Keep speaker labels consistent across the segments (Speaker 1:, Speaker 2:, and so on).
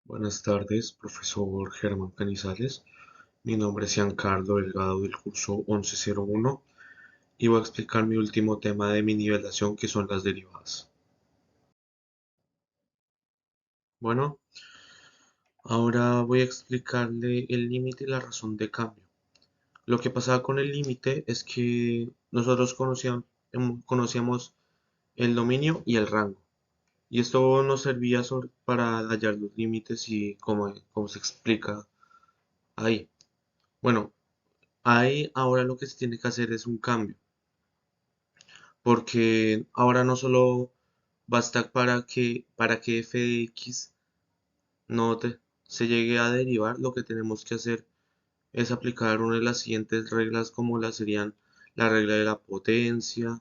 Speaker 1: Buenas tardes, profesor Germán Canizales. Mi nombre es Giancarlo Delgado del curso 1101 y voy a explicar mi último tema de mi nivelación que son las derivadas. Bueno, ahora voy a explicarle el límite y la razón de cambio. Lo que pasaba con el límite es que nosotros conocíamos el dominio y el rango. Y esto nos servía para hallar los límites y cómo se explica ahí. Bueno, ahí ahora lo que se tiene que hacer es un cambio, porque ahora no solo basta para que f de x se llegue a derivar, lo que tenemos que hacer es aplicar una de las siguientes reglas como la serían la regla de la potencia,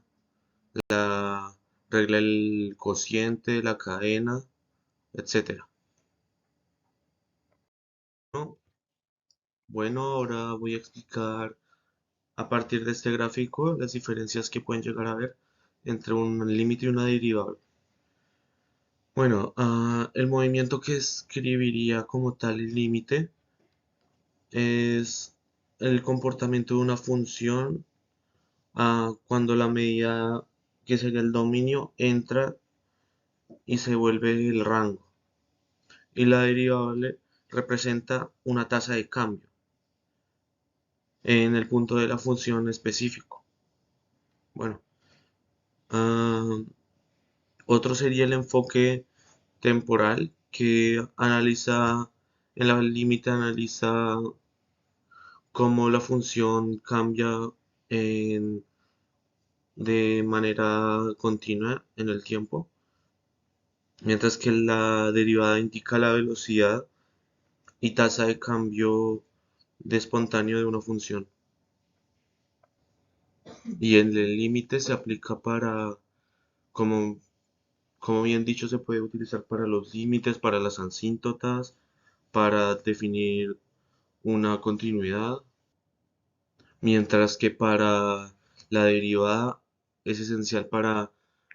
Speaker 1: la regla del cociente, la cadena, etcétera. ¿No? Bueno, ahora voy a explicar a partir de este gráfico las diferencias que pueden llegar a haber entre un límite y una derivada. Bueno, el movimiento que escribiría como tal el límite es el comportamiento de una función cuando la medida que sería el dominio entra y se vuelve el rango. Y la derivable representa una tasa de cambio en el punto de la función específico. Bueno, ah, otro sería el enfoque temporal que analiza, en la límite analiza cómo la función cambia en- de manera continua en el tiempo, mientras que la derivada indica la velocidad y tasa de cambio de espontáneo de una función. Y el límite se aplica como, como bien dicho, se puede utilizar para los límites, para las asíntotas, para definir una continuidad, mientras que para la derivada es esencial para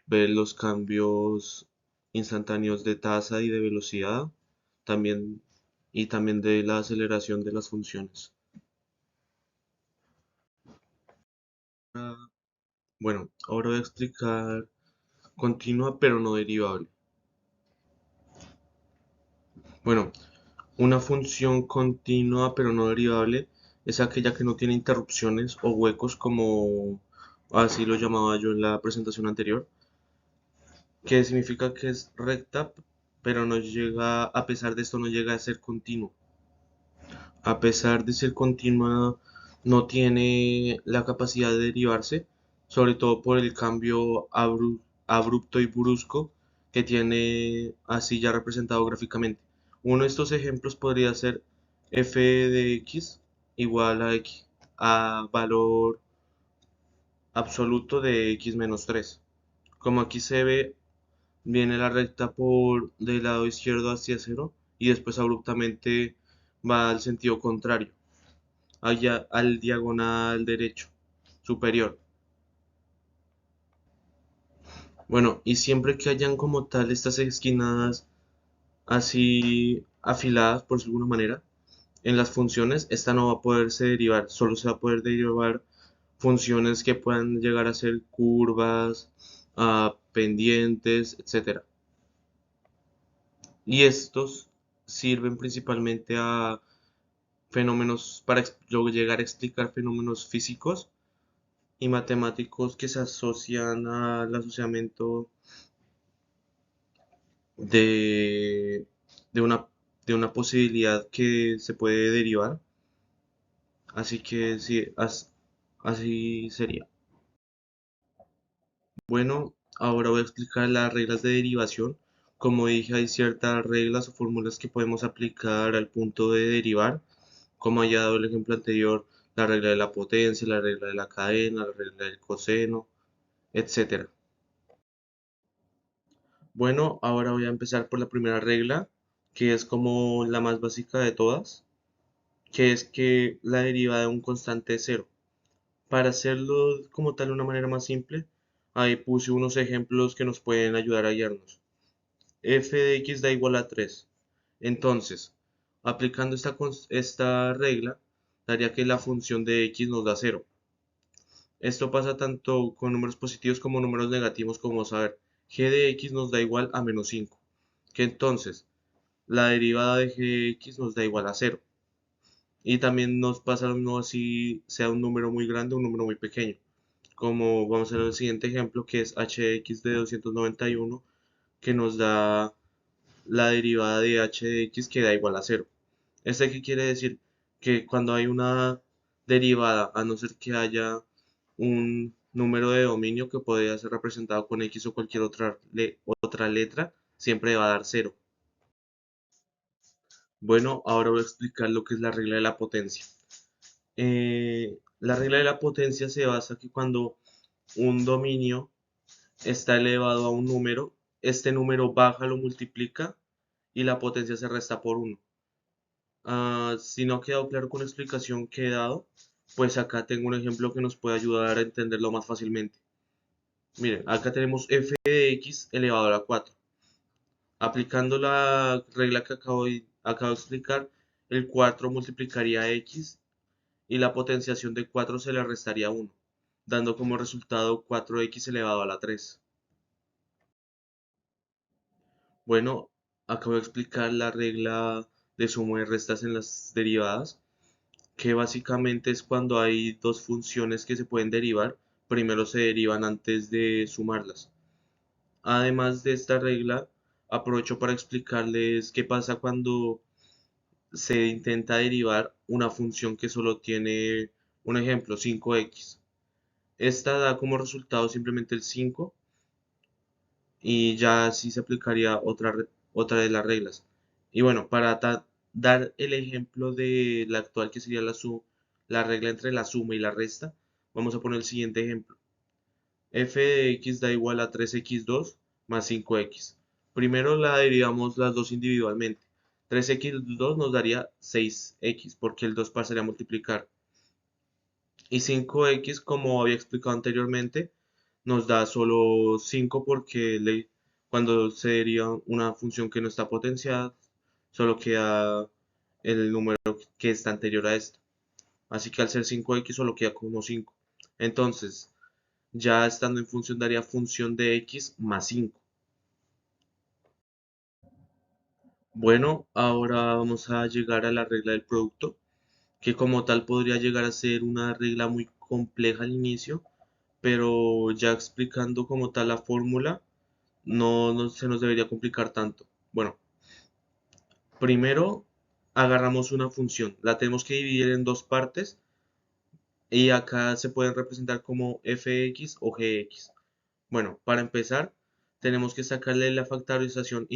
Speaker 1: ver los cambios instantáneos de tasa y de velocidad, también y también de la aceleración de las funciones. Ah, Bueno, ahora voy a explicar continua pero no derivable. Bueno, una función continua pero no derivable es aquella que no tiene interrupciones o huecos como así lo llamaba yo en la presentación anterior, que significa que es recta, pero no llega, a pesar de esto, no llega a ser continuo. A pesar de ser continua, no tiene la capacidad de derivarse, sobre todo por el cambio abrupto y brusco que tiene así ya representado gráficamente. Uno de estos ejemplos podría ser f de x igual a x a valor absoluto de x menos 3. Como aquí se ve, viene la recta por del lado izquierdo hacia cero y después abruptamente va al sentido contrario, allá al diagonal derecho superior. Bueno, y siempre que hayan como tal estas esquinas así afiladas, por alguna manera, en las funciones, esta no va a poderse derivar, solo se va a poder derivar funciones que puedan llegar a ser curvas, pendientes, etcétera. Y estos sirven principalmente a fenómenos para luego llegar a explicar fenómenos físicos y matemáticos que se asocian al asociamiento de, de una, de una posibilidad que se puede derivar. Así que sí, así sería. Bueno, ahora voy a explicar las reglas de derivación. Como dije, hay ciertas reglas o fórmulas que podemos aplicar al punto de derivar, como haya dado el ejemplo anterior, la regla de la potencia, la regla de la cadena, la regla del coseno, etcétera. Bueno, ahora voy a empezar por la primera regla, que es como la más básica de todas, que es que la derivada de un constante es cero. Para hacerlo como tal de una manera más simple, ahí puse unos ejemplos que nos pueden ayudar a guiarnos. F de x da igual a 3. Entonces, aplicando esta regla, daría que la función de x nos da cero. Esto pasa tanto con números positivos como números negativos, como vamos a ver. G de x nos da igual a menos 5, que entonces la derivada de g de x nos da igual a cero. Y también nos pasa lo mismo así sea un número muy grande o un número muy pequeño. Como vamos a ver el siguiente ejemplo, que es h de x de 291, que nos da la derivada de h de x que da igual a cero. ¿Este qué quiere decir? Que cuando hay una derivada, a no ser que haya un número de dominio que podría ser representado con x o cualquier otra letra, siempre va a dar cero. Bueno, ahora voy a explicar lo que es la regla de la potencia. La regla de la potencia se basa que cuando un dominio está elevado a un número, este número baja, lo multiplica y la potencia se resta por uno. Si no ha quedado claro con la explicación que he dado, pues acá tengo un ejemplo que nos puede ayudar a entenderlo más fácilmente. Miren, acá tenemos f de x elevado a la 4. Aplicando la regla que acabo de explicar, el 4 multiplicaría x y la potenciación de 4 se le restaría 1, dando como resultado 4x elevado a la 3. Bueno, acabo de explicar la regla de suma y restas en las derivadas, que básicamente es cuando hay dos funciones que se pueden derivar, primero se derivan antes de sumarlas. Además de esta regla, aprovecho para explicarles qué pasa cuando se intenta derivar una función que solo tiene un ejemplo, 5x. Esta da como resultado simplemente el 5 y ya así se aplicaría otra de las reglas. Y bueno, para dar el ejemplo de la actual que sería la regla entre la suma y la resta, vamos a poner el siguiente ejemplo. F de x da igual a 3x2 más 5x. Primero la derivamos las dos individualmente. 3x2 nos daría 6x porque el 2 pasaría a multiplicar. Y 5x, como había explicado anteriormente, nos da solo 5 porque cuando se deriva una función que no está potenciada, solo queda el número que está anterior a esta. Así que al ser 5x solo queda como 5. Entonces, ya estando en función daría función de x más 5. Bueno, ahora vamos a llegar a la regla del producto, que como tal podría llegar a ser una regla muy compleja al inicio, pero ya explicando como tal la fórmula, no se nos debería complicar tanto. Bueno, primero agarramos una función, la tenemos que dividir en dos partes y acá se pueden representar como fx o gx. Bueno, para empezar, tenemos que sacarle la factorización